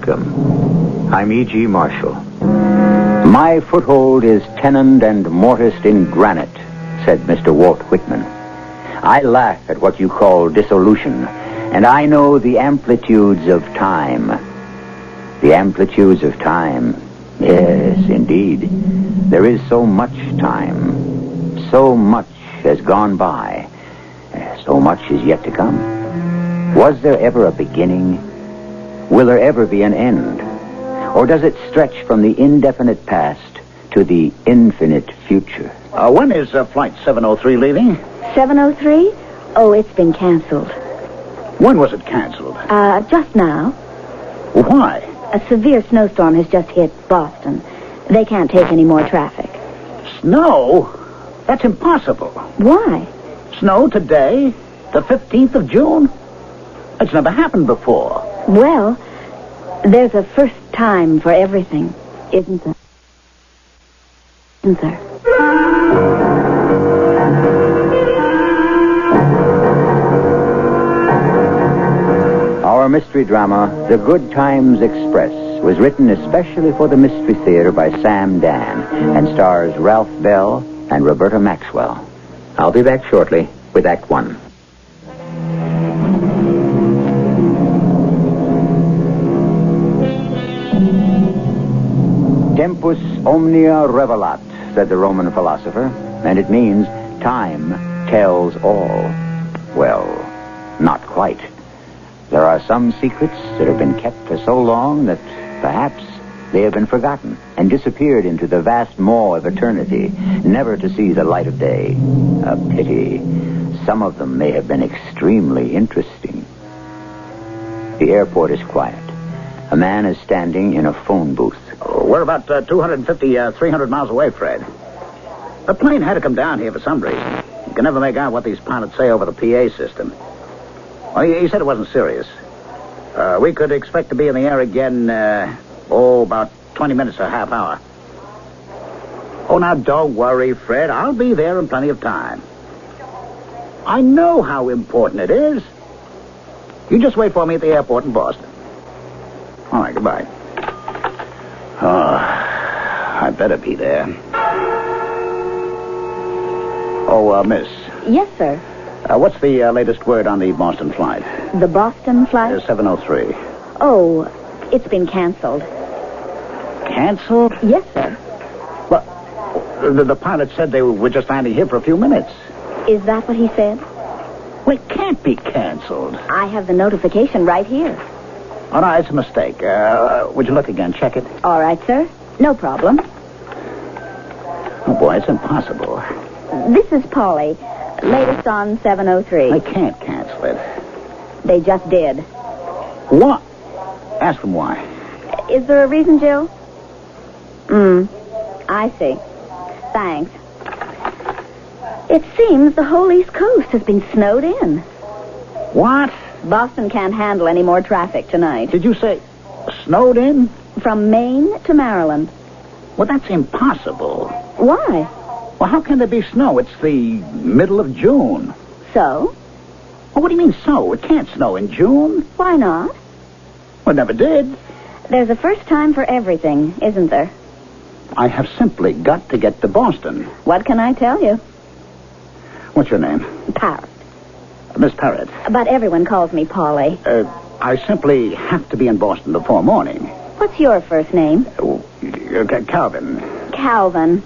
welcome. I'm E.G. Marshall. My foothold is tenoned and mortised in granite, said Mr. Walt Whitman. I laugh at what you call dissolution, and I know the amplitudes of time. The amplitudes of time. Yes, indeed. There is so much time. So much has gone by. So much is yet to come. Was there ever a beginning? Will there ever be an end? Or does it stretch from the indefinite past to the infinite future? When is Flight 703 leaving? 703? Oh, it's been canceled. When was it canceled? Just now. Why? A severe snowstorm has just hit Boston. They can't take any more traffic. Snow? That's impossible. Why? Snow today? The 15th of June? It's never happened before. Well, there's a first time for everything, isn't there? Isn't there? Our mystery drama, The Good Times Express, was written especially for the Mystery Theater by Sam Dan and stars Ralph Bell and Roberta Maxwell. I'll be back shortly with Act One. Tempus omnia revelat, said the Roman philosopher, and it means time tells all. Well, not quite. There are some secrets that have been kept for so long that perhaps they have been forgotten and disappeared into the vast maw of eternity, never to see the light of day. A pity. Some of them may have been extremely interesting. The airport is quiet. A man is standing in a phone booth. We're about 250, 300 miles away, Fred. The plane had to come down here for some reason. You can never make out what these pilots say over the PA system. Well, he said it wasn't serious. We could expect to be in the air again, about 20 minutes or a half hour. Oh, now, don't worry, Fred. I'll be there in plenty of time. I know how important it is. You just wait for me at the airport in Boston. All right, goodbye. Oh, I better be there. Oh, miss. Yes, sir. What's the latest word on the Boston flight? The Boston flight? 703. Oh, it's been canceled. Canceled? Yes, sir. Well, the pilot said they were just landing here for a few minutes. Is that what he said? Well, it can't be canceled. I have the notification right here. Oh, no, it's a mistake. Would you look again? Check it. All right, sir. No problem. Oh, boy, it's impossible. This is Polly. Latest on 703. I can't cancel it. They just did. What? Ask them why. Is there a reason, Jill? I see. Thanks. It seems the whole East Coast has been snowed in. What? Boston can't handle any more traffic tonight. Did you say snowed in? From Maine to Maryland. Well, that's impossible. Why? Well, how can there be snow? It's the middle of June. So? Well, what do you mean, so? It can't snow in June. Why not? Well, it never did. There's a first time for everything, isn't there? I have simply got to get to Boston. What can I tell you? What's your name? Parrot. Miss Parrot. But everyone calls me Polly. I simply have to be in Boston before morning. What's your first name? Calvin. Calvin.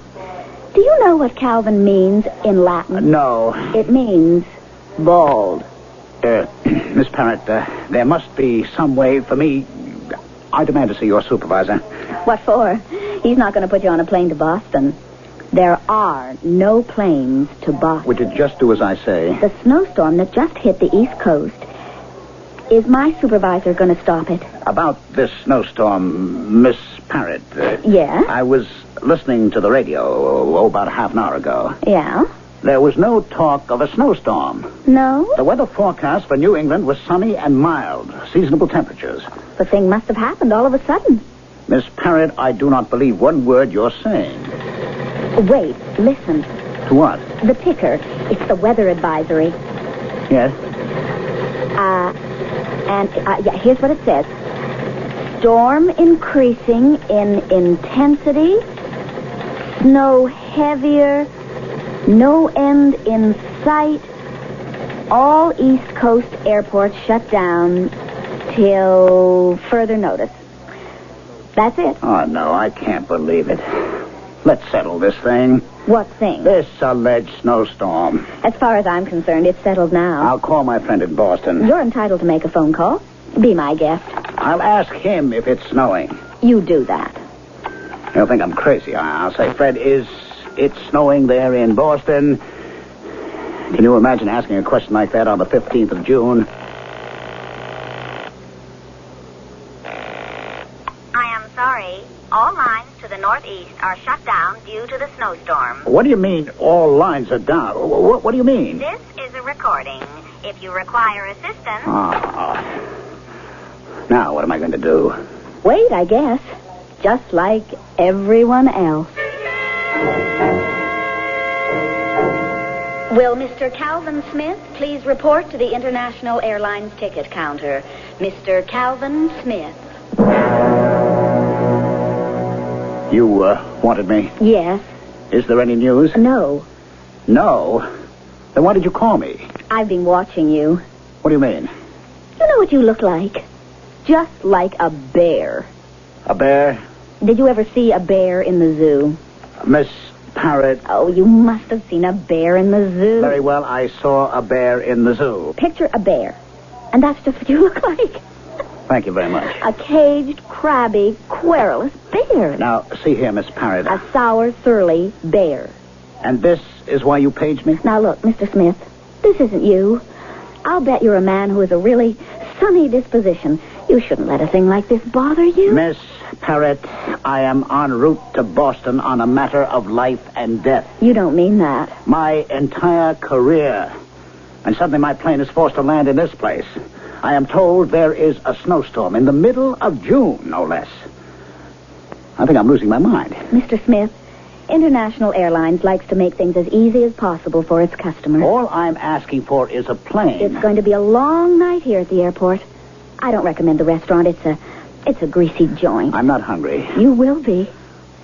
Do you know what Calvin means in Latin? No. It means bald. Miss Parrot, there must be some way for me. I demand to see your supervisor. What for? He's not going to put you on a plane to Boston. There are no planes to Boston. Would you just do as I say? The snowstorm that just hit the East Coast. Is my supervisor going to stop it? About this snowstorm, Miss Parrot. Yeah? I was listening to the radio, about half an hour ago. Yeah? There was no talk of a snowstorm. No? The weather forecast for New England was sunny and mild, seasonable temperatures. The thing must have happened all of a sudden. Miss Parrot, I do not believe one word you're saying. Wait, listen. To what? The ticker. It's the weather advisory. Yes? Yeah, here's what it says. storm increasing in intensity. Snow heavier. No end in sight. All East Coast airports shut down till further notice. That's it. Oh, no, I can't believe it. Let's settle this thing. What thing? This alleged snowstorm. As far as I'm concerned, it's settled now. I'll call my friend in Boston. You're entitled to make a phone call. Be my guest. I'll ask him if it's snowing. You do that. He'll think I'm crazy. I'll say, Fred, is it snowing there in Boston? Can you imagine asking a question like that on the 15th of June? I am sorry. All lines to the northeast are shut down due to the snowstorm. What do you mean all lines are down? What do you mean? This is a recording. If you require assistance... Now, what am I going to do? Wait, I guess. Just like everyone else. Will Mr. Calvin Smith please report to the International Airlines ticket counter? Mr. Calvin Smith. You, wanted me? Yes. Is there any news? No. No? Then why did you call me? I've been watching you. What do you mean? You know what you look like? Just like a bear. A bear? Did you ever see a bear in the zoo? Miss Parrot. Oh, you must have seen a bear in the zoo. Very well, I saw a bear in the zoo. Picture a bear. And that's just what you look like. Thank you very much. A caged, crabby, querulous bear. Now, see here, Miss Parrot. A sour, surly bear. And this is why you paged me? Now, look, Mr. Smith, this isn't you. I'll bet you're a man who has a really sunny disposition. You shouldn't let a thing like this bother you. Miss Parrot, I am en route to Boston on a matter of life and death. You don't mean that. My entire career. And suddenly my plane is forced to land in this place. I am told there is a snowstorm in the middle of June, no less. I think I'm losing my mind. Mr. Smith, International Airlines likes to make things as easy as possible for its customers. All I'm asking for is a plane. It's going to be a long night here at the airport. I don't recommend the restaurant. It's a greasy joint. I'm not hungry. You will be.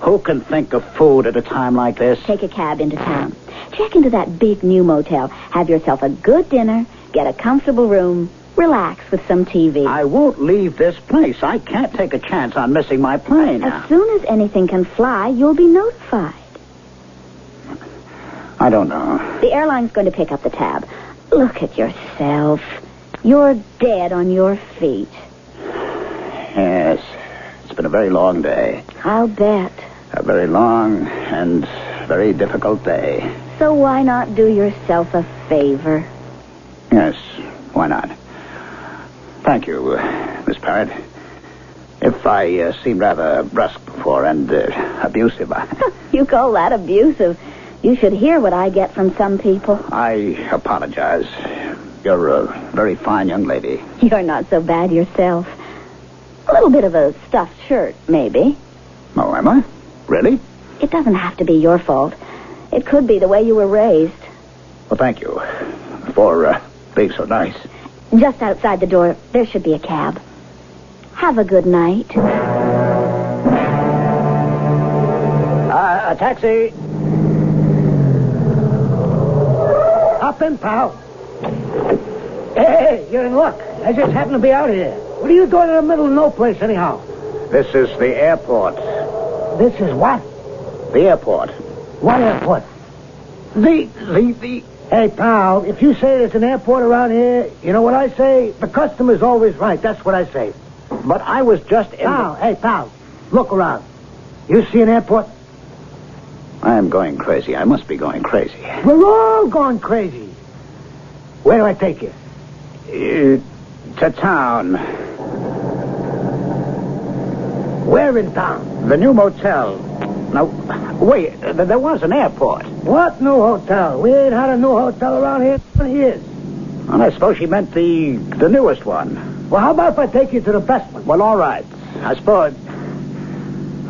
Who can think of food at a time like this? Take a cab into town. Check into that big new motel. Have yourself a good dinner. Get a comfortable room. Relax with some TV. I won't leave this place. I can't take a chance on missing my plane. As soon as anything can fly, you'll be notified. I don't know. The airline's going to pick up the tab. Look at yourself. You're dead on your feet. Yes. It's been a very long day. I'll bet. A very long and very difficult day. So why not do yourself a favor? Yes, why not? Thank you, Miss Parrot. If I seemed rather brusque before and abusive, You call that abusive? You should hear what I get from some people. I apologize. You're a very fine young lady. You're not so bad yourself. A little bit of a stuffed shirt, maybe. Oh, am I? Really? It doesn't have to be your fault. It could be the way you were raised. Well, thank you for being so nice. Just outside the door, there should be a cab. Have a good night. A taxi. Hop in, pal. Hey, you're in luck. I just happen to be out here. What are you doing in the middle of no place, anyhow? This is the airport. This is what? The airport. What airport? The... Hey, pal, if you say there's an airport around here, you know what I say? The customer's always right. That's what I say. But I was just in... Hey, pal, look around. You see an airport? I am going crazy. I must be going crazy. We're all going crazy. Where do I take you? To town. Where in town? The new motel. Now, wait, there was an airport. What new hotel? We ain't had a new hotel around here in 20 years. Well, I suppose she meant the newest one. Well, how about if I take you to the best one? Well, all right. I suppose.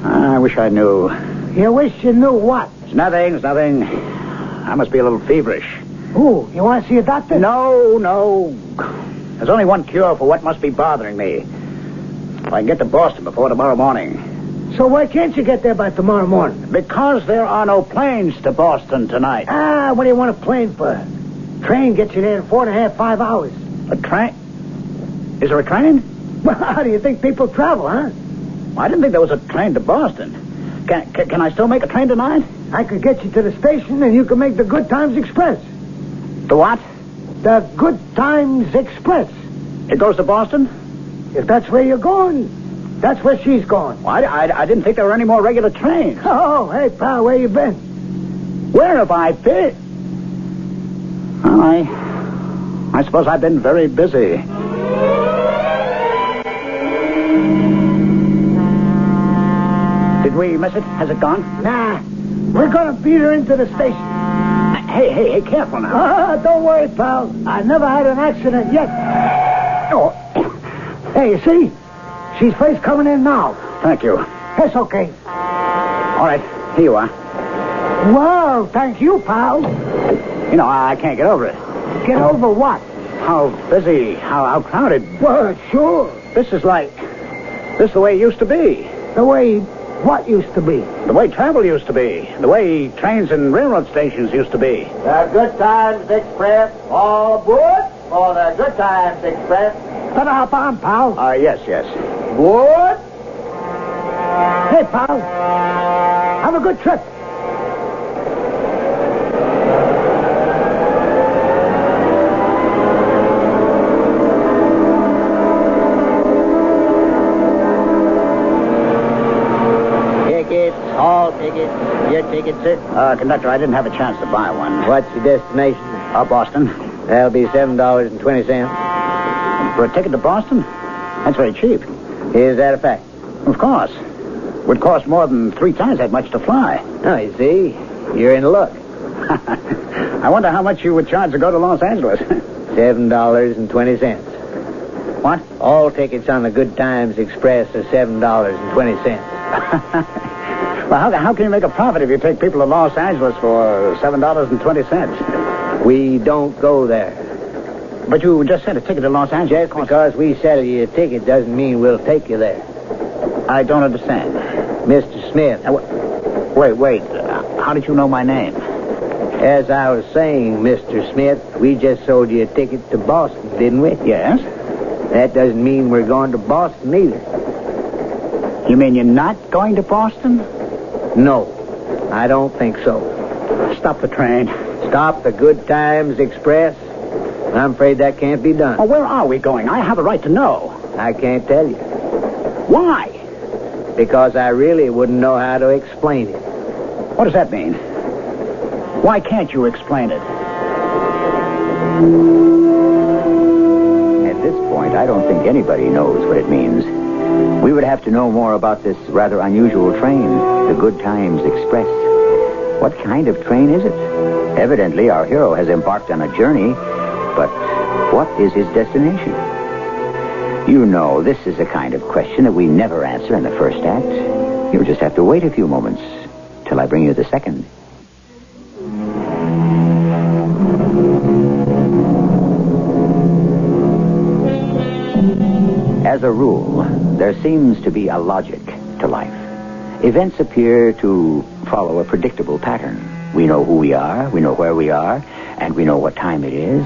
I wish I knew. You wish you knew what? It's nothing. I must be a little feverish. Ooh, you want to see a doctor? No. There's only one cure for what must be bothering me. If I can get to Boston before tomorrow morning. So why can't you get there by tomorrow morning? Because there are no planes to Boston tonight. What do you want a plane for? Train gets you there in 4.5, 5 hours. A train? Is there a train? Well, how do you think people travel, huh? I didn't think there was a train to Boston. Can I still make a train tonight? I could get you to the station and you could make the Good Times Express. The what? The Good Times Express. It goes to Boston? If that's where you're going, that's where she's going. Well, I didn't think there were any more regular trains. Oh, hey, pal, where you been? Where have I been? Well, I suppose I've been very busy. Did we miss it? Has it gone? Nah. We're going to beat her into the station. Hey, careful now. Don't worry, pal. I never had an accident yet. Oh. Hey, you see? She's first coming in now. Thank you. That's okay. All right, here you are. Well, thank you, pal. You know, I can't get over it. Get over what? How busy, how crowded. Well, sure. This is the way it used to be. The way what used to be? The way travel used to be. The way trains and railroad stations used to be. The Good Times Express, all aboard for the Good Times Express. Ta-da, pal. Yes. Aboard. Hey, pal. Have a good trip. All tickets. Your ticket, sir? Conductor, I didn't have a chance to buy one. What's your destination? Boston. That'll be $7.20. For a ticket to Boston? That's very cheap. Is that a fact? Of course. Would cost more than 3 times that much to fly. Oh, you see, you're in luck. I wonder how much you would charge to go to Los Angeles. $7.20. What? All tickets on the Good Times Express are $7.20. Well, how can you make a profit if you take people to Los Angeles for $7.20? We don't go there. But you just said a ticket to Los Angeles. Just because we sell you a ticket doesn't mean we'll take you there. I don't understand. Mr. Smith. Wait. How did you know my name? As I was saying, Mr. Smith, we just sold you a ticket to Boston, didn't we? Yes. That doesn't mean we're going to Boston either. You mean you're not going to Boston? No, I don't think so. Stop the train. Stop the Good Times Express? I'm afraid that can't be done. Oh, where are we going? I have a right to know. I can't tell you. Why? Because I really wouldn't know how to explain it. What does that mean? Why can't you explain it? At this point, I don't think anybody knows what it means. We would have to know more about this rather unusual train, the Good Times Express. What kind of train is it? Evidently, our hero has embarked on a journey, but what is his destination? You know, this is a kind of question that we never answer in the first act. You'll just have to wait a few moments till I bring you the second. As a rule, there seems to be a logic to life. Events appear to follow a predictable pattern. We know who we are, we know where we are, and we know what time it is.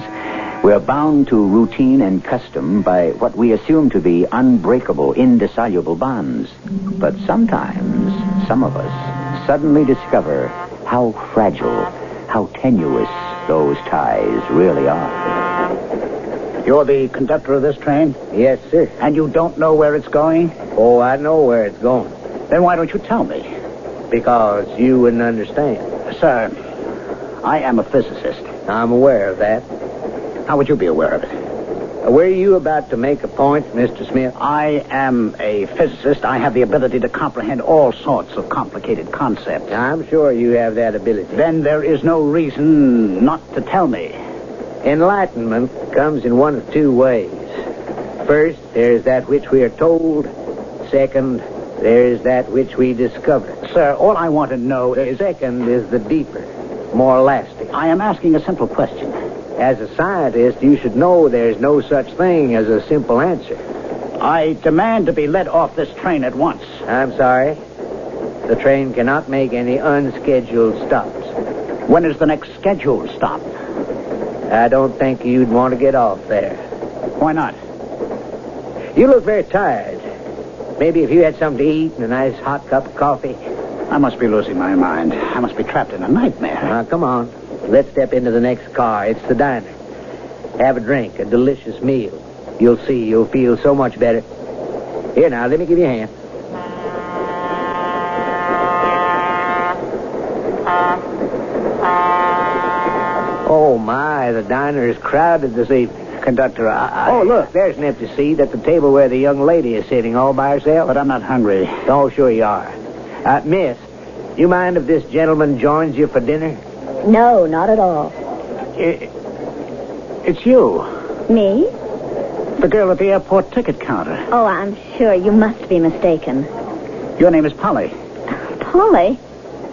We're bound to routine and custom by what we assume to be unbreakable, indissoluble bonds. But sometimes, some of us suddenly discover how fragile, how tenuous those ties really are. You're the conductor of this train? Yes, sir. And you don't know where it's going? Oh, I know where it's going. Then why don't you tell me? Because you wouldn't understand. Sir, I am a physicist. I'm aware of that. How would you be aware of it? Were you about to make a point, Mr. Smith? I am a physicist. I have the ability to comprehend all sorts of complicated concepts. I'm sure you have that ability. Then there is no reason not to tell me. Enlightenment comes in one of 2 ways. First, there is that which we are told. Second, there is that which we discover. Sir, all I want to know is... Second is the deeper, more lasting. I am asking a simple question. As a scientist, you should know there's no such thing as a simple answer. I demand to be let off this train at once. I'm sorry. The train cannot make any unscheduled stops. When is the next scheduled stop? I don't think you'd want to get off there. Why not? You look very tired. Maybe if you had something to eat and a nice hot cup of coffee. I must be losing my mind. I must be trapped in a nightmare. Now, come on. Let's step into the next car. It's the diner. Have a drink, a delicious meal. You'll see, you'll feel so much better. Here now, let me give you a hand. Oh, my, the diner is crowded this evening. Conductor, Oh, look, there's an empty seat at the table where the young lady is sitting all by herself. But I'm not hungry. Oh, sure you are. Miss, you mind if this gentleman joins you for dinner? No, not at all. It's you. Me? The girl at the airport ticket counter. Oh, I'm sure you must be mistaken. Your name is Polly. Polly?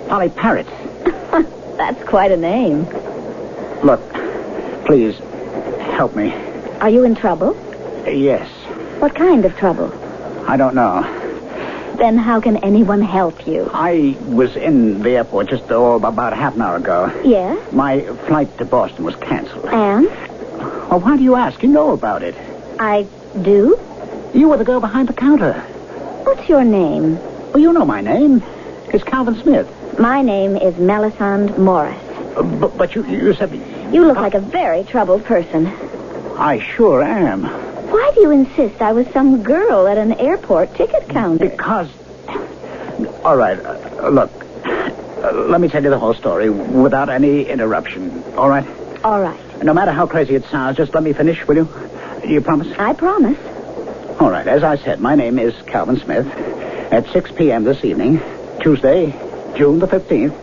Polly Parrott. That's quite a name. Look, please, help me. Are you in trouble? Yes. What kind of trouble? I don't know. Then how can anyone help you? I was in the airport just about half an hour ago. Yes? My flight to Boston was canceled. And? Well, why do you ask? You know about it. I do? You were the girl behind the counter. What's your name? Well, you know my name. It's Calvin Smith. My name is Melisande Morris. But you said... You look like a very troubled person. I sure am. Why do you insist I was some girl at an airport ticket counter? Because... All right, look. Let me tell you the whole story without any interruption, all right? All right. No matter how crazy it sounds, just let me finish, will you? You promise? I promise. All right, as I said, my name is Calvin Smith. At 6 p.m. this evening, Tuesday, June the 15th,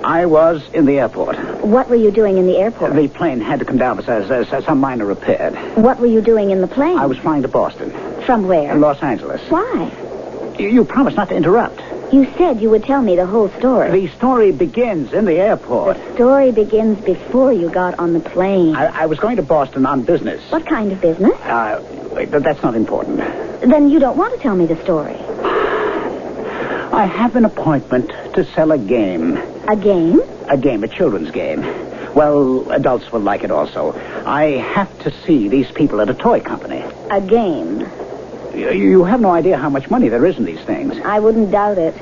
I was in the airport. What were you doing in the airport? The plane had to come down for some minor repair. What were you doing in the plane? I was flying to Boston. From where? Los Angeles. Why? You promised not to interrupt. You said you would tell me the whole story. The story begins in the airport. The story begins before you got on the plane. I was going to Boston on business. What kind of business? That's not important. Then you don't want to tell me the story. I have an appointment to sell a game. A game? A game, a children's game. Well, adults will like it also. I have to see these people at a toy company. A game? You have no idea how much money there is in these things. I wouldn't doubt it.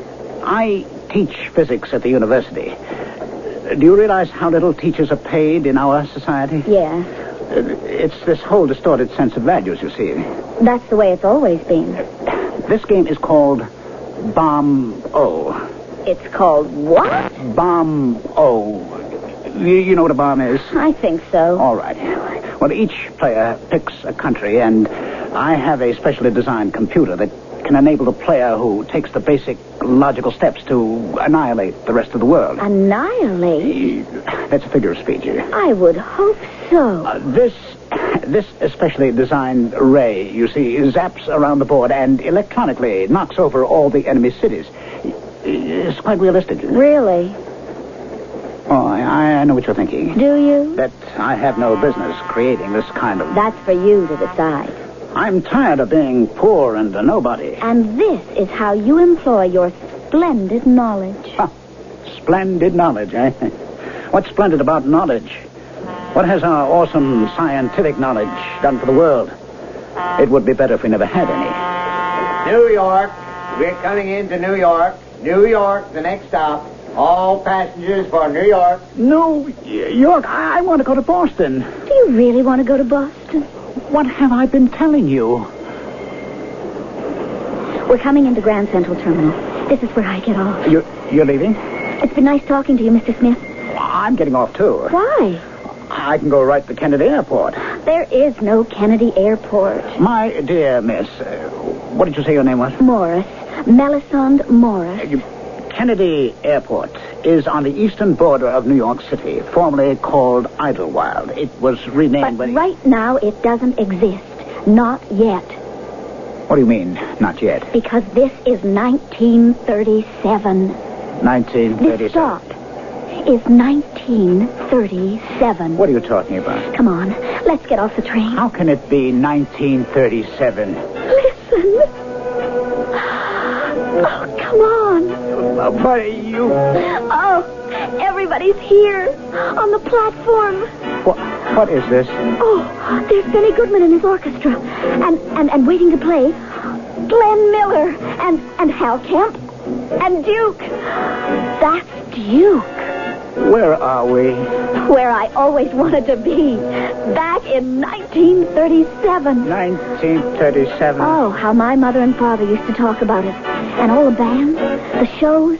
I teach physics at the university. Do you realize how little teachers are paid in our society? Yes. It's this whole distorted sense of values, you see. That's the way it's always been. This game is called Bomb-O. It's called what? Bomb-O. You know what a bomb is? I think so. All right. Well, each player picks a country, and I have a specially designed computer that can enable the player who takes the basic logical steps to annihilate the rest of the world. Annihilate? That's a figure of speech. I would hope so. This especially designed ray, you see, zaps around the board and electronically knocks over all the enemy cities. It's quite realistic. Really? Oh, I know what you're thinking. Do you? That I have no business creating this kind of... That's for you to decide. I'm tired of being poor and a nobody. And this is how you employ your splendid knowledge. Huh. Splendid knowledge, eh? What's splendid about knowledge? What has our awesome scientific knowledge done for the world? It would be better if we never had any. New York. We're coming into New York. New York, the next stop. All passengers for New York. New York? I want to go to Boston. Do you really want to go to Boston? What have I been telling you? We're coming into Grand Central Terminal. This is where I get off. You're leaving? It's been nice talking to you, Mr. Smith. I'm getting off, too. Why? I can go right to Kennedy Airport. There is no Kennedy Airport. My dear miss, what did you say your name was? Morris. Melisande Morris. Kennedy Airport is on the eastern border of New York City, formerly called Idlewild. It was renamed... But right now it doesn't exist. Not yet. What do you mean, not yet? Because this is 1937. 1937? This stop is 1937. What are you talking about? Come on, let's get off the train. How can it be 1937? Listen. Goodman. Oh, come on. But you... Oh, everybody's here on the platform. What is this? Oh, there's Benny Goodman and his orchestra. And waiting to play, Glenn Miller and Hal Kemp and Duke. That's Duke. Where are we? Where I always wanted to be. Back in 1937. 1937. Oh, how my mother and father used to talk about it. And all the bands, the shows.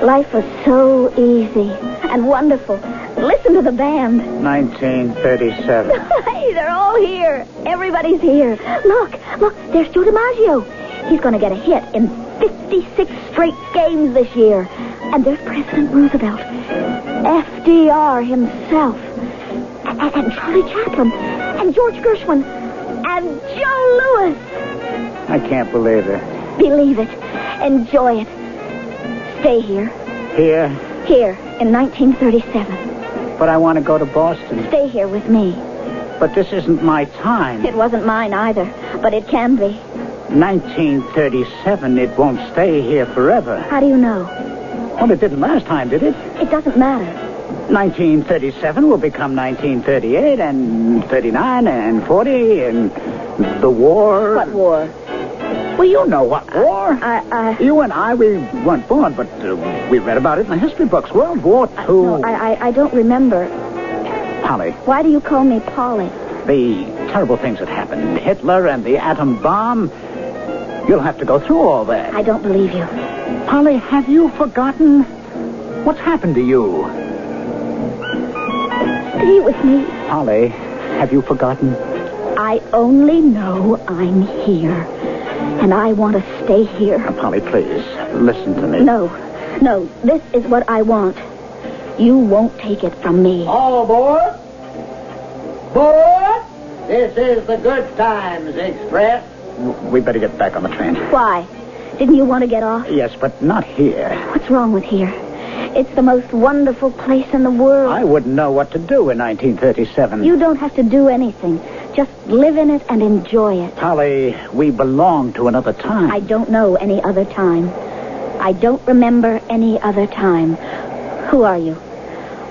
Life was so easy and wonderful. Listen to the band. 1937. Hey, they're all here. Everybody's here. Look, there's Joe DiMaggio. He's going to get a hit in 56 straight games this year. And there's President Roosevelt. FDR himself. And Charlie Chaplin. And George Gershwin. And Joe Louis. I can't believe it. Believe it. Enjoy it. Stay here. Here? Here, in 1937. But I want to go to Boston. Stay here with me. But this isn't my time. It wasn't mine either, but it can be. 1937, it won't stay here forever. How do you know? Well, it didn't last time, did it? It doesn't matter. 1937 will become 1938 and 39 and 40 and the war. What war? Well, you know what war. You and I, we weren't born, but we read about it in the history books. World War II. No, I don't remember. Polly. Why do you call me Polly? The terrible things that happened. Hitler and the atom bomb. You'll have to go through all that. I don't believe you. Polly, have you forgotten? What's happened to you? Stay with me. Polly, have you forgotten? I only know I'm here. And I want to stay here. Now, Polly, please, listen to me. No, this is what I want. You won't take it from me. All aboard! Board! This is the Good Times Express. We better get back on the train. Why? Didn't you want to get off? Yes, but not here. What's wrong with here? It's the most wonderful place in the world. I wouldn't know what to do in 1937. You don't have to do anything. Just live in it and enjoy it. Polly, we belong to another time. I don't know any other time. I don't remember any other time. Who are you?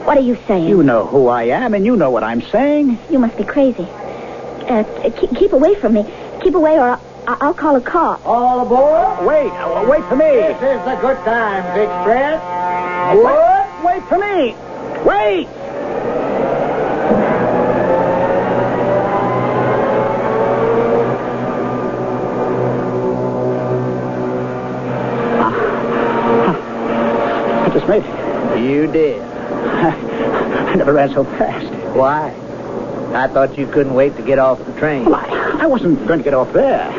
What are you saying? You know who I am, and you know what I'm saying. You must be crazy. Keep away from me. Keep away, or I'll call a car. All aboard! Wait for me. This is the Good Times Express. Wait for me. Wait! I just made it. You did. I never ran so fast. Why? I thought you couldn't wait to get off the train. Well, I wasn't going to get off there.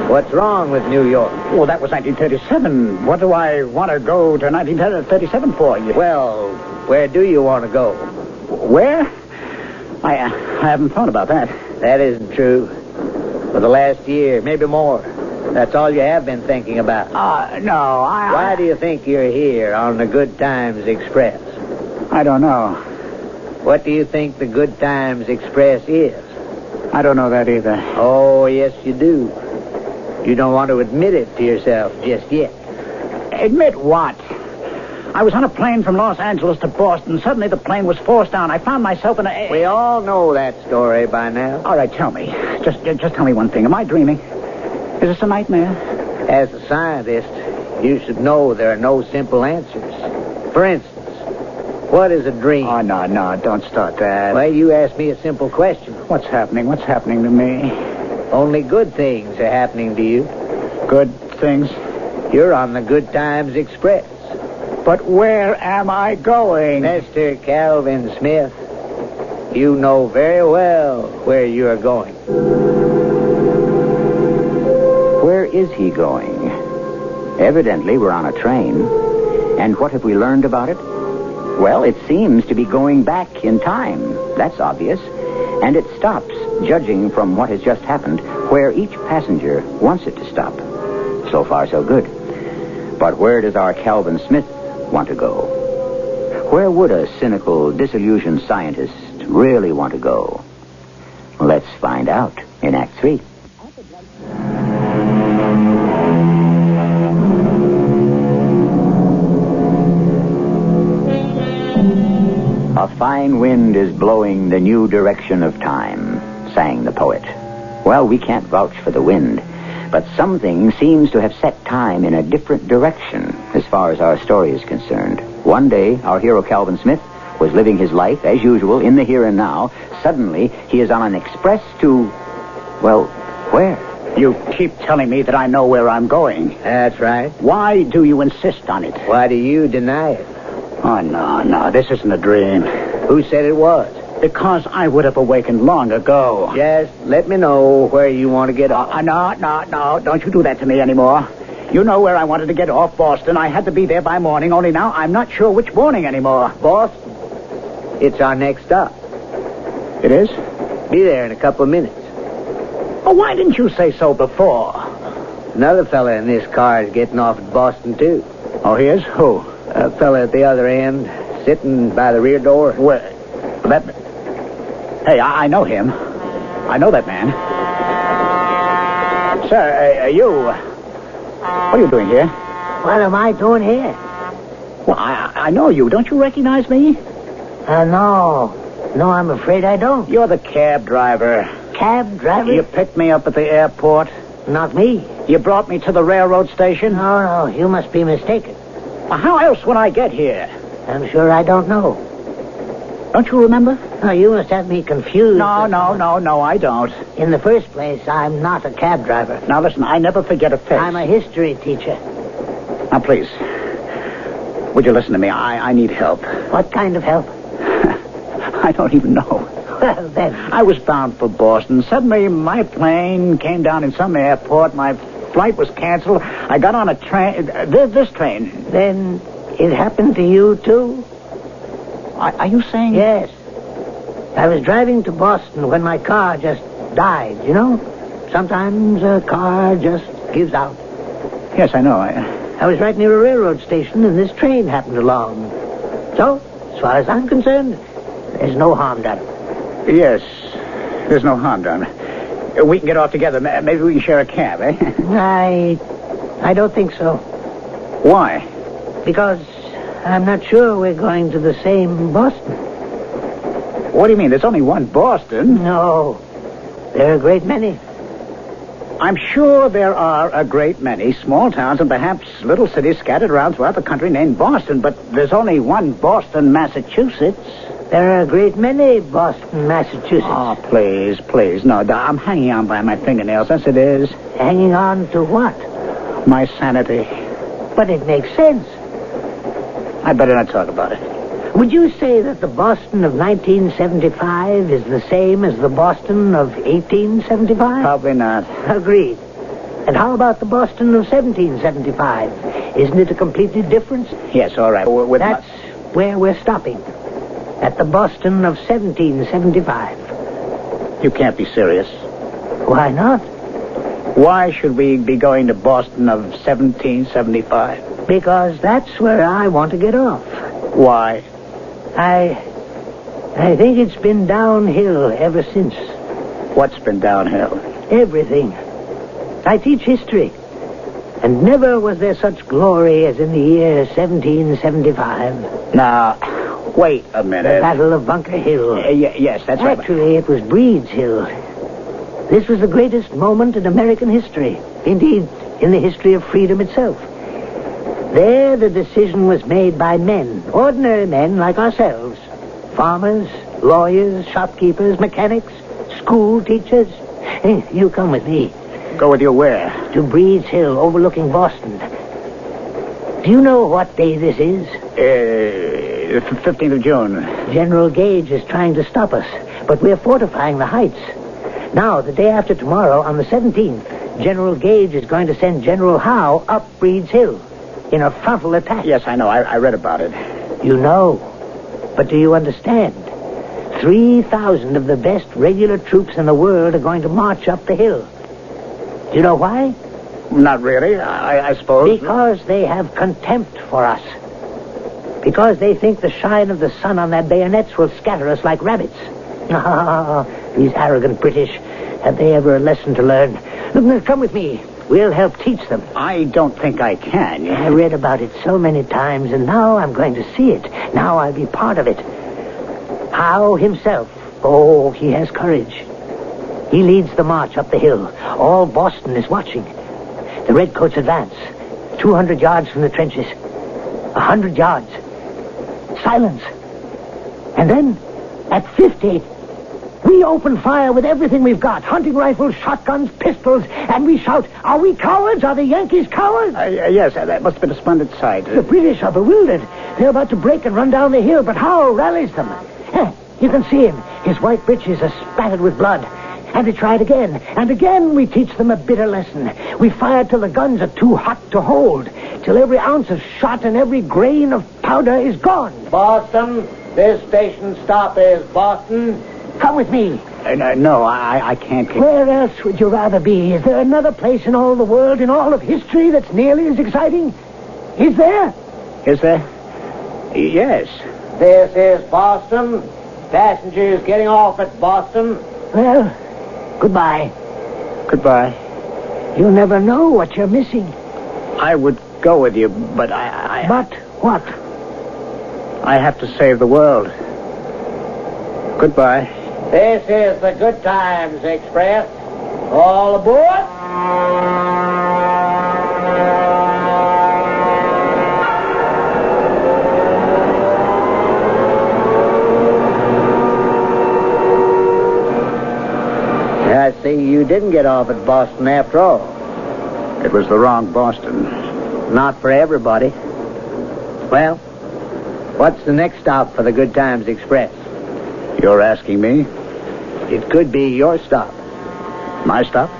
What's wrong with New York? Well, that was 1937. What do I want to go to 1937 for? Well, where do you want to go? Where? I haven't thought about that. That isn't true. For the last year, maybe more. That's all you have been thinking about. No, Why do you think you're here on the Good Times Express? I don't know. What do you think the Good Times Express is? I don't know that either. Oh, yes, you do. You don't want to admit it to yourself just yet. Admit what? I was on a plane from Los Angeles to Boston. Suddenly the plane was forced down. I found myself in a... We all know that story by now. All right, tell me. Just tell me one thing. Am I dreaming? Is this a nightmare? As a scientist, you should know there are no simple answers. For instance, what is a dream? Oh, no, don't start that. Well, you asked me a simple question. What's happening? What's happening to me? Only good things are happening to you. Good things? You're on the Good Times Express. But where am I going? Mr. Calvin Smith, you know very well where you're going. Where is he going? Evidently, we're on a train. And what have we learned about it? Well, it seems to be going back in time. That's obvious. And it stops, judging from what has just happened, where each passenger wants it to stop. So far, so good. But where does our Calvin Smith want to go? Where would a cynical, disillusioned scientist really want to go? Let's find out in Act 3. fine wind is blowing the new direction of time, sang the poet. Well, we can't vouch for the wind, but something seems to have set time in a different direction as far as our story is concerned. One day, our hero Calvin Smith was living his life, as usual, in the here and now. Suddenly, he is on an express to, well, where? You keep telling me that I know where I'm going. That's right. Why do you insist on it? Why do you deny it? Oh, no, this isn't a dream. Who said it was? Because I would have awakened long ago. Just let me know where you want to get off. No, don't you do that to me anymore. You know where I wanted to get off, Boston. I had to be there by morning, only now I'm not sure which morning anymore. Boston? It's our next stop. It is? Be there in a couple of minutes. Oh, why didn't you say so before? Another fella in this car is getting off at Boston, too. Oh, he is? Who? A fella at the other end, sitting by the rear door. Where? Hey, I know him. I know that man. Sir, you... What are you doing here? What am I doing here? Well, I know you. Don't you recognize me? No. No, I'm afraid I don't. You're the cab driver. Cab driver? You picked me up at the airport. Not me. You brought me to the railroad station. No, you must be mistaken. Well, how else would I get here? I'm sure I don't know. Don't you remember? No, you must have me confused. No, I don't. In the first place, I'm not a cab driver. Now, listen, I never forget a face. I'm a history teacher. Now, please, would you listen to me? I need help. What kind of help? I don't even know. Well, then. I was bound for Boston. Suddenly, my plane came down in some airport. My flight was canceled. I got on a train, this train. Then it happened to you, too? Are you saying... Yes. I was driving to Boston when my car just died, you know? Sometimes a car just gives out. Yes, I know. I was right near a railroad station, and this train happened along. So, as far as I'm concerned, there's no harm done. Yes, there's no harm done. We can get off together. Maybe we can share a cab, eh? I don't think so. Why? Because I'm not sure we're going to the same Boston. What do you mean? There's only one Boston. No. There are a great many. I'm sure there are a great many small towns and perhaps little cities scattered around throughout the country named Boston, but there's only one Boston, Massachusetts. There are a great many Boston, Massachusetts. Oh, please. No, I'm hanging on by my fingernails, as it is. Hanging on to what? My sanity. But it makes sense. I better not talk about it. Would you say that the Boston of 1975 is the same as the Boston of 1875? Probably not. Agreed. And how about the Boston of 1775? Isn't it a completely different? Yes, all right. That's where we're stopping. At the Boston of 1775. You can't be serious. Why not? Why should we be going to Boston of 1775? Because that's where I want to get off. Why? I think it's been downhill ever since. What's been downhill? Everything. I teach history. And never was there such glory as in the year 1775. Now, wait a minute. The Battle of Bunker Hill. Yes, that's right. Actually, it was Breed's Hill. This was the greatest moment in American history. Indeed, in the history of freedom itself. There, the decision was made by men, ordinary men like ourselves. Farmers, lawyers, shopkeepers, mechanics, school teachers. Hey, you come with me. Go with you where? To Breed's Hill, overlooking Boston. Do you know what day this is? 15th of June. General Gage is trying to stop us, but we're fortifying the heights. Now, the day after tomorrow, on the 17th, General Gage is going to send General Howe up Breed's Hill in a frontal attack. Yes, I know. I read about it. You know. But do you understand? 3,000 of the best regular troops in the world are going to march up the hill. Do you know why? Not really, I suppose. Because they have contempt for us. Because they think the shine of the sun on their bayonets will scatter us like rabbits. These arrogant British. Have they ever a lesson to learn? Look, come with me. We'll help teach them. I don't think I can. I read about it so many times, and now I'm going to see it. Now I'll be part of it. Howe himself. Oh, he has courage. He leads the march up the hill. All Boston is watching. The redcoats advance. 200 yards from the trenches. 100 yards. Silence. And then, at 50, we open fire with everything we've got. Hunting rifles, shotguns, pistols, and we shout, "Are we cowards? Are the Yankees cowards?" Yes, that must have been a splendid sight. The British are bewildered. They're about to break and run down the hill, but Howe rallies them. You can see him. His white breeches are spattered with blood. And they try it again. And again we teach them a bitter lesson. We fire till the guns are too hot to hold. Till every ounce of shot and every grain of powder is gone. Boston, this station stop is Boston. Come with me. No, I can't. Where else would you rather be? Is there another place in all the world, in all of history, that's nearly as exciting? Is there? Is there? Yes. This is Boston. Passengers getting off at Boston. Well, goodbye. Goodbye. You never know what you're missing. I would go with you, but I... But what? I have to save the world. Goodbye. This is the Good Times Express. All aboard. I see you didn't get off at Boston after all. It was the wrong Boston. Not for everybody. Well, what's the next stop for the Good Times Express? You're asking me? It could be your stop. My stop?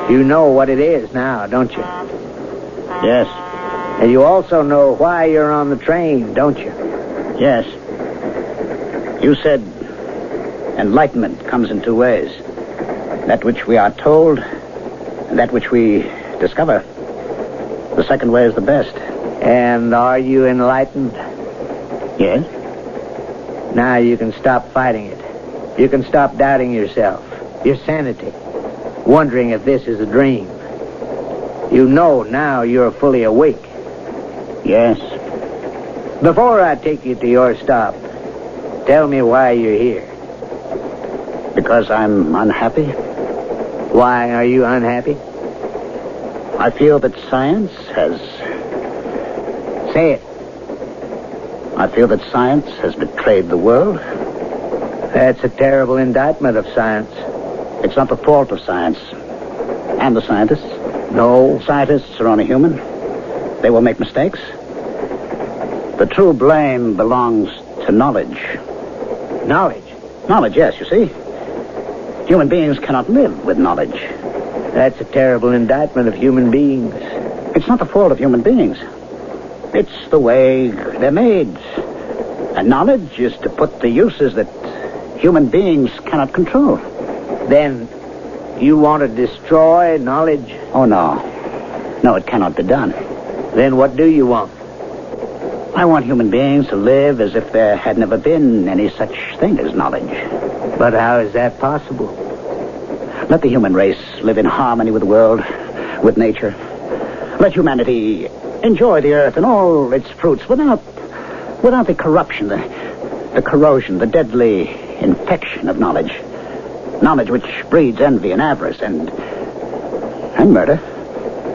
You know what it is now, don't you? Yes. And you also know why you're on the train, don't you? Yes. You said enlightenment comes in two ways. That which we are told, and that which we discover. The second way is the best. And are you enlightened? Yes. Now you can stop fighting it. You can stop doubting yourself, your sanity, wondering if this is a dream. You know now you're fully awake. Yes. Before I take you to your stop, tell me why you're here. Because I'm unhappy. Why are you unhappy? I feel that science has... Say it. I feel that science has betrayed the world. That's a terrible indictment of science. It's not the fault of science. And the scientists. No. Scientists are only human. They will make mistakes. The true blame belongs to knowledge. Knowledge? Knowledge, yes, you see. Human beings cannot live with knowledge. That's a terrible indictment of human beings. It's not the fault of human beings. It's the way they're made. And knowledge is to put the uses that human beings cannot control. Then you want to destroy knowledge? Oh, no. No, it cannot be done. Then what do you want? I want human beings to live as if there had never been any such thing as knowledge. But how is that possible? Let the human race live in harmony with the world, with nature. Let humanity enjoy the earth and all its fruits without the corruption, the corrosion, the deadly infection of knowledge. Knowledge which breeds envy and avarice and murder.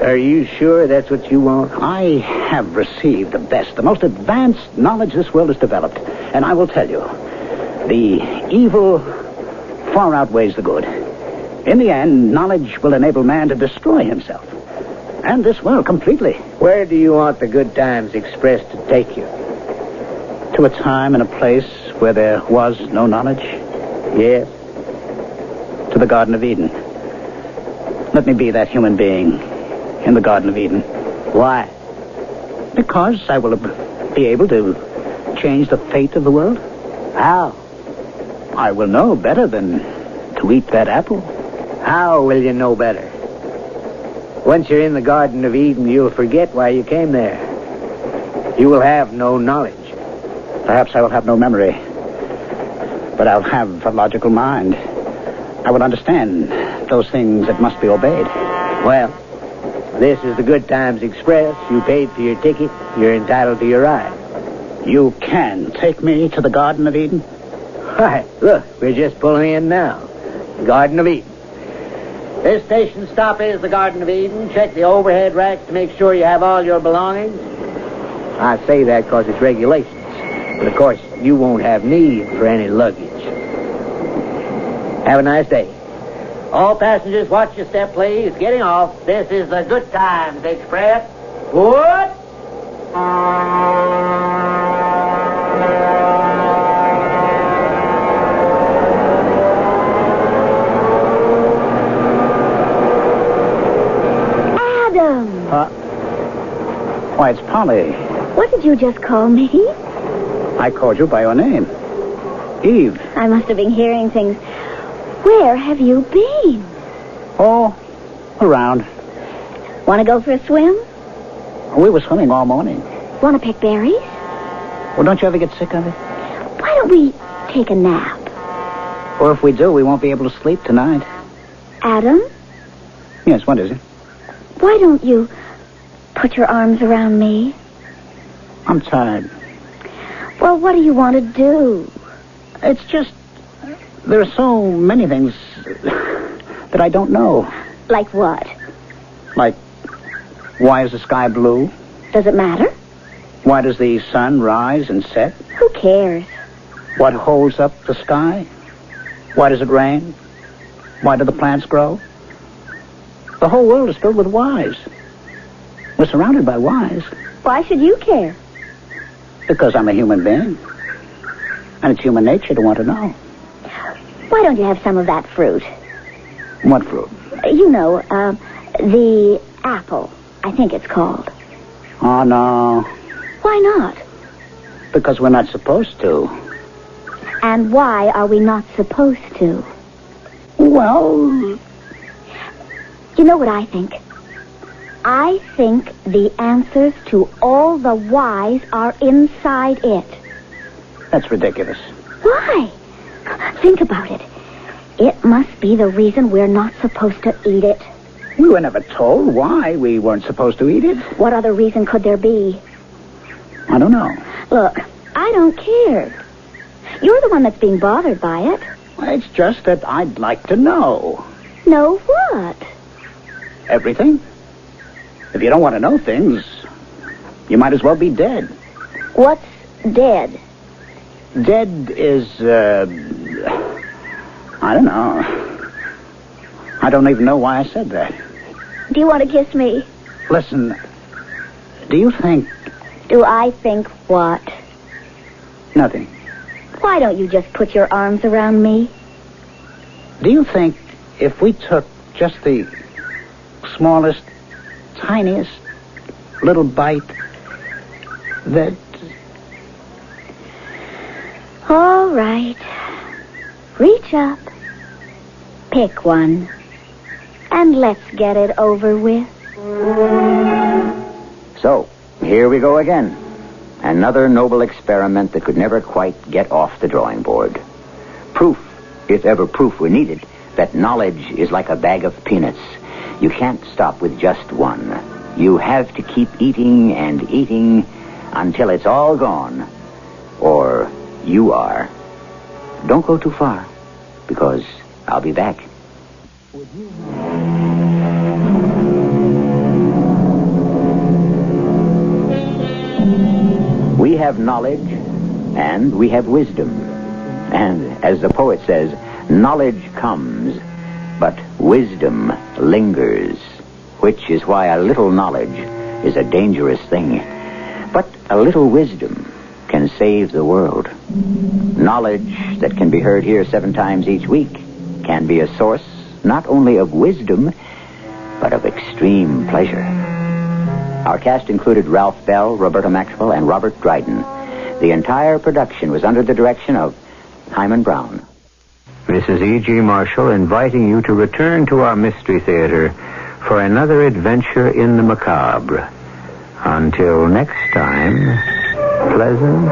Are you sure that's what you want? I have received the best, the most advanced knowledge this world has developed. And I will tell you, the evil far outweighs the good. In the end, knowledge will enable man to destroy himself. And this world completely. Where do you want the Good Times Express to take you? To a time and a place where there was no knowledge. Yes. To the Garden of Eden. Let me be that human being in the Garden of Eden. Why? Because I will be able to change the fate of the world. How? I will know better than to eat that apple. How will you know better? Once you're in the Garden of Eden, you'll forget why you came there. You will have no knowledge. Perhaps I will have no memory. But I'll have a logical mind. I will understand those things that must be obeyed. Well, this is the Good Times Express. You paid for your ticket. You're entitled to your ride. You can take me to the Garden of Eden? Why, look, we're just pulling in now. Garden of Eden. This station stop is the Garden of Eden. Check the overhead racks to make sure you have all your belongings. I say that because it's regulations. But, of course, you won't have need for any luggage. Have a nice day. All passengers, watch your step, please. Getting off. This is the Good Times Express. Good. Adam! Why, it's Polly. What did you just call me? I called you by your name. Eve. I must have been hearing things. Where have you been? Oh, around. Want to go for a swim? We were swimming all morning. Want to pick berries? Well, don't you ever get sick of it? Why don't we take a nap? Or if we do, we won't be able to sleep tonight. Adam, Yes, what is it? why don't you put your arms around me? I'm tired. Well, what do you want to do? It's just... There are so many things that I don't know. Like what? Like, why is the sky blue? Does it matter? Why does the sun rise and set? Who cares? What holds up the sky? Why does it rain? Why do the plants grow? The whole world is filled with whys. We're surrounded by whys. Why should you care? Because I'm a human being. And it's human nature to want to know. Why don't you have some of that fruit? What fruit? You know, the apple, I think it's called. Oh, no. Why not? Because we're not supposed to. And why are we not supposed to? Well... You know what I think? I think the answers to all the whys are inside it. That's ridiculous. Why? Think about it. It must be the reason we're not supposed to eat it. We were never told why we weren't supposed to eat it. What other reason could there be? I don't know. Look, I don't care. You're the one that's being bothered by it. It's just that I'd like to know. Know what? Everything. If you don't want to know things, you might as well be dead. What's dead? Dead is, I don't know. I don't even know why I said that. Do you want to kiss me? Listen, do you think... Do I think what? Nothing. Why don't you just put your arms around me? Do you think if we took just the smallest, tiniest little bite that... All right. Reach up. Pick one. And let's get it over with. So, here we go again. Another noble experiment that could never quite get off the drawing board. Proof, if ever proof were needed, that knowledge is like a bag of peanuts. You can't stop with just one. You have to keep eating and eating until it's all gone. Or you are. Don't go too far, because I'll be back. We have knowledge, and we have wisdom. And as the poet says, knowledge comes, but wisdom lingers, which is why a little knowledge is a dangerous thing. But a little wisdom can save the world. Knowledge that can be heard here 7 times each week can be a source not only of wisdom, but of extreme pleasure. Our cast included Ralph Bell, Roberta Maxwell, and Robert Dryden. The entire production was under the direction of Hyman Brown. This is E.G. Marshall inviting you to return to our Mystery Theater for another adventure in the macabre. Until next time, pleasant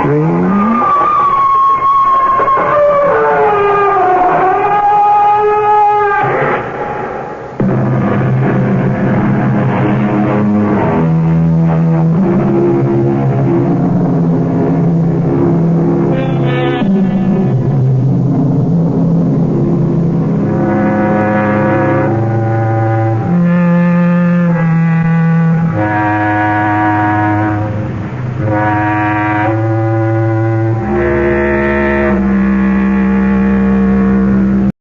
dreams.